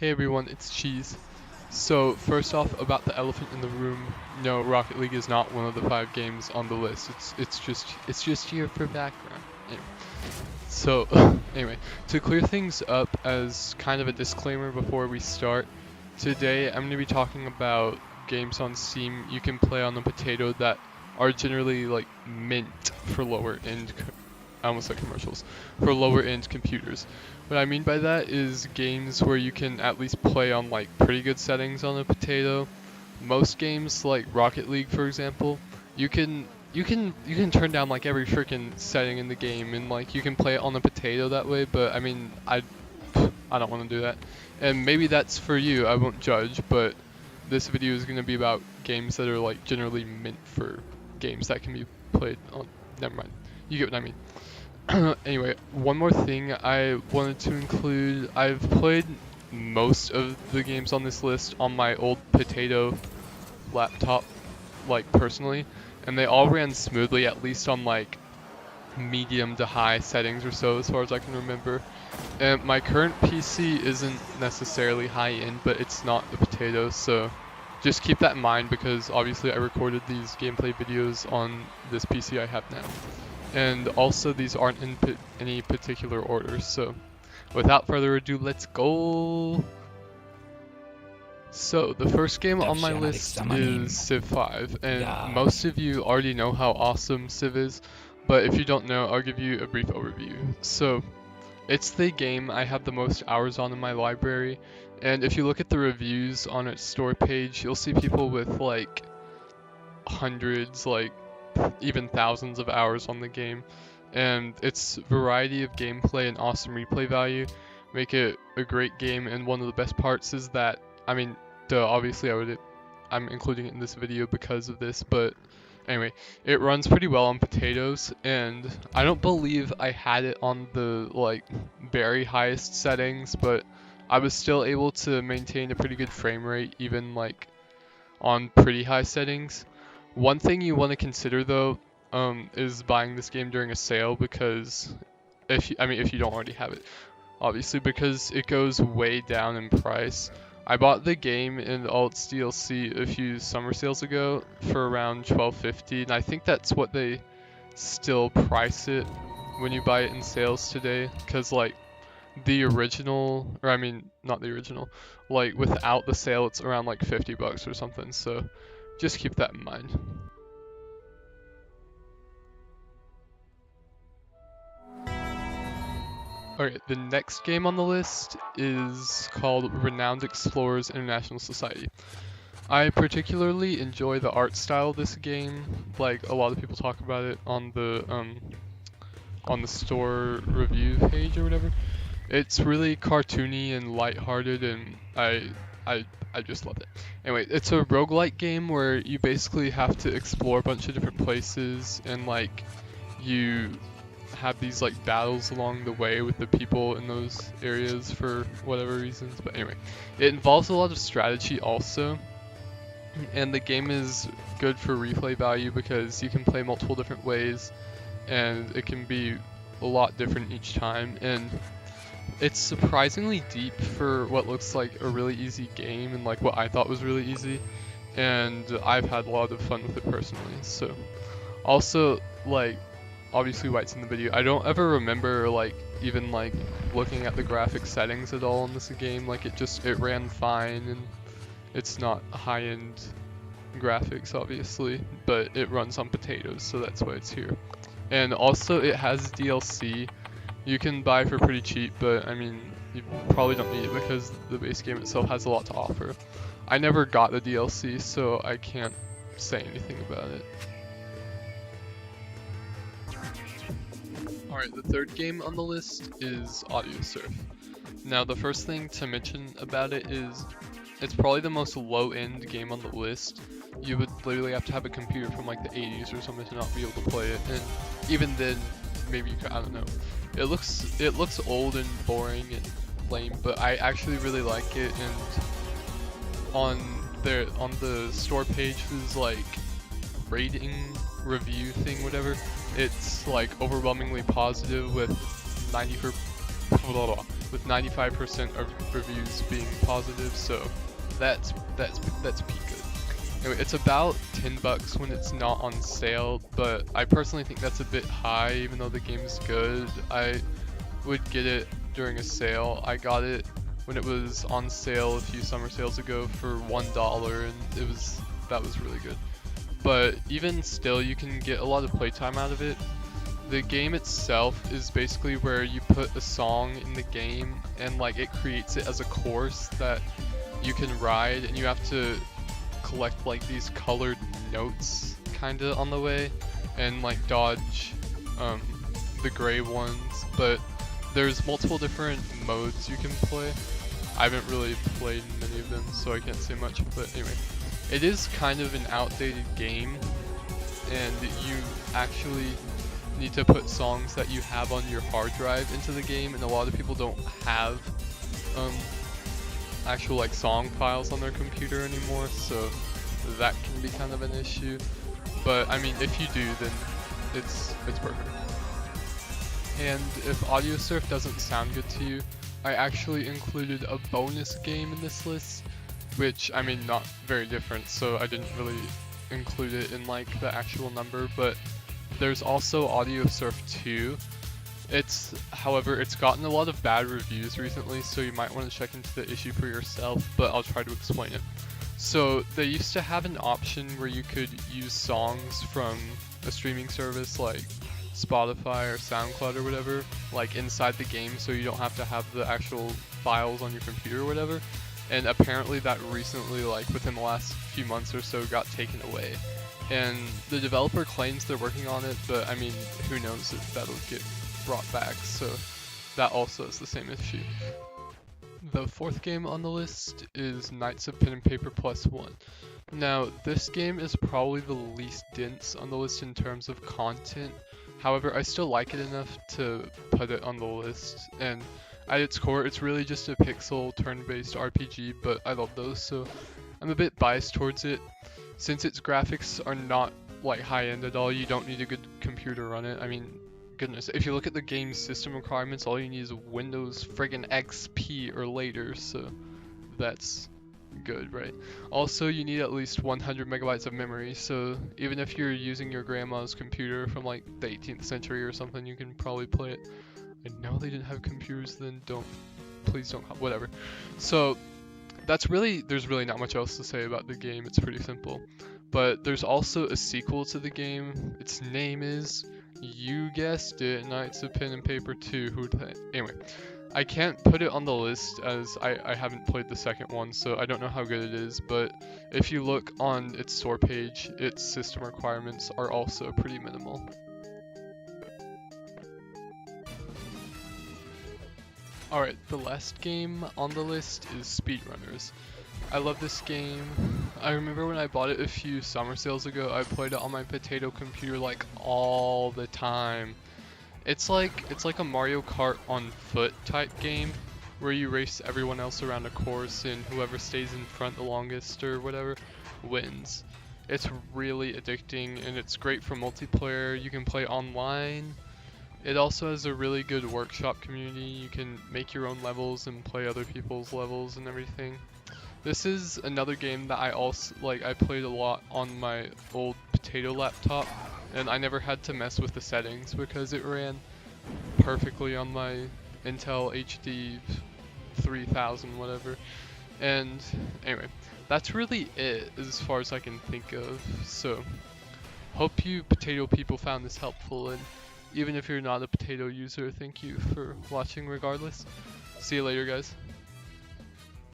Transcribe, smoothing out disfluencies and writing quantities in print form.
Hey everyone, it's Cheese. So first off, about the elephant in the room, no, Rocket League is not one of the 5 games on the list. It's just here for background. Anyway, so anyway, to clear things up as kind of a disclaimer before we start, today I'm going to be talking about games on Steam you can play on the potato that are generally like mint for lower end. I almost said commercials for lower end computers. What I mean by that is games where you can at least play on like pretty good settings on a potato. Most games like Rocket League, for example, you can turn down like every freaking setting in the game and like you can play it on the potato that way. But I mean, I don't want to do that. And maybe that's for you. I won't judge. But this video is going to be about games that are like generally meant for games that can be played on. Never mind. You get what I mean. Anyway, one more thing I wanted to include. I've played most of the games on this list on my old potato laptop, like personally, and they all ran smoothly, at least on like medium to high settings or so, as far as I can remember. And my current PC isn't necessarily high end, but it's not the potato, so just keep that in mind because obviously I recorded these gameplay videos on this PC I have now. And also these aren't in any particular order, so without further ado, let's go! So the first game on my list is Civ 5, and most of you already know how awesome Civ is, but if you don't know, I'll give you a brief overview. So it's the game I have the most hours on in my library, and if you look at the reviews on its store page, you'll see people with like hundreds, like even thousands of hours on the game, and its variety of gameplay and awesome replay value make it a great game. And one of the best parts is that, I mean, obviously I'm including it in this video because of this, but anyway, it runs pretty well on potatoes, and I don't believe I had it on the like very highest settings, but I was still able to maintain a pretty good frame rate even like on pretty high settings. One thing you want to consider though, is buying this game during a sale, because if you don't already have it, obviously, because it goes way down in price. I bought the game and all its DLC a few summer sales ago for around $12.50, and I think that's what they still price it when you buy it in sales today, because like the original, or I mean not the original, like without the sale it's around like $50 or something, so just keep that in mind. Alright, the next game on the list is called Renowned Explorers International Society. I particularly enjoy the art style of this game. Like a lot of people talk about it on the store review page or whatever. It's really cartoony and lighthearted, and I just love it. Anyway, it's a roguelike game where you basically have to explore a bunch of different places, and like you have these like battles along the way with the people in those areas for whatever reasons. But anyway, it involves a lot of strategy also, and the game is good for replay value because you can play multiple different ways and it can be a lot different each time, and it's surprisingly deep for what looks like a really easy game, and like what I thought was really easy, and I've had a lot of fun with it personally. So also, like, obviously why it's in the video, I don't ever remember like even like looking at the graphic settings at all in this game. Like it ran fine, and it's not high-end graphics obviously, but it runs on potatoes, so that's why it's here. And also it has DLC you can buy for pretty cheap, but I mean you probably don't need it because the base game itself has a lot to offer. I never got the DLC, so I can't say anything about it. Alright, the third game on the list is Audiosurf. Now the first thing to mention about it is it's probably the most low-end game on the list. You would literally have to have a computer from like the 80s or something to not be able to play it, and even then maybe you could, I don't know. It looks old and boring and lame, but I actually really like it, and on the store page there's like rating review thing, whatever. It's like overwhelmingly positive with with 95% of reviews being positive, so that's pretty good. Anyway, it's about $10 when it's not on sale, but I personally think that's a bit high. Even though the game's good, I would get it during a sale. I got it when it was on sale a few summer sales ago for $1, and that was really good. But even still, you can get a lot of playtime out of it. The game itself is basically where you put a song in the game, and like it creates it as a course that you can ride, and you have to collect like these colored notes kinda on the way, and like dodge the gray ones. But there's multiple different modes you can play. I haven't really played many of them, so I can't say much, but anyway. It is kind of an outdated game, and you actually need to put songs that you have on your hard drive into the game, and a lot of people don't have actual like song files on their computer anymore, so that can be kind of an issue. But I mean, if you do, then it's perfect. And if Audiosurf doesn't sound good to you, I actually included a bonus game in this list, which, I mean, not very different, so I didn't really include it in like the actual number, but there's also Audiosurf 2. However, it's gotten a lot of bad reviews recently, so you might want to check into the issue for yourself, but I'll try to explain it. So they used to have an option where you could use songs from a streaming service like Spotify or SoundCloud or whatever, like inside the game, so you don't have to have the actual files on your computer or whatever. And apparently that recently, like within the last few months or so, got taken away. And the developer claims they're working on it, but I mean, who knows if that'll get brought back, so that also is the same issue. The fourth game on the list is Knights of Pen and Paper +1. Now, this game is probably the least dense on the list in terms of content. However, I still like it enough to put it on the list, and at its core, it's really just a pixel turn-based RPG, but I love those, so I'm a bit biased towards it. Since its graphics are not like high-end at all, you don't need a good computer to run it. I mean, goodness, if you look at the game's system requirements, all you need is Windows friggin' XP or later, so that's good, right? Also, you need at least 100 megabytes of memory, so even if you're using your grandma's computer from like the 18th century or something, you can probably play it. I know they didn't have computers then, please don't, whatever. So there's really not much else to say about the game, it's pretty simple. But there's also a sequel to the game. Its name is, you guessed it, Knights of Pen and Paper 2. Anyway, I can't put it on the list as I haven't played the second one, so I don't know how good it is, but if you look on its store page, its system requirements are also pretty minimal. Alright, the last game on the list is Speedrunners. I love this game. I remember when I bought it a few summer sales ago, I played it on my potato computer like all the time. It's like a Mario Kart on foot type game where you race everyone else around a course, and whoever stays in front the longest or whatever wins. It's really addicting, and it's great for multiplayer. You can play online. It also has a really good workshop community. You can make your own levels and play other people's levels and everything. This is another game that I played a lot on my old potato laptop, and I never had to mess with the settings because it ran perfectly on my Intel HD 3000 whatever. And anyway, that's really it as far as I can think of. So hope you potato people found this helpful, and even if you're not a potato user, thank you for watching regardless. See you later, guys.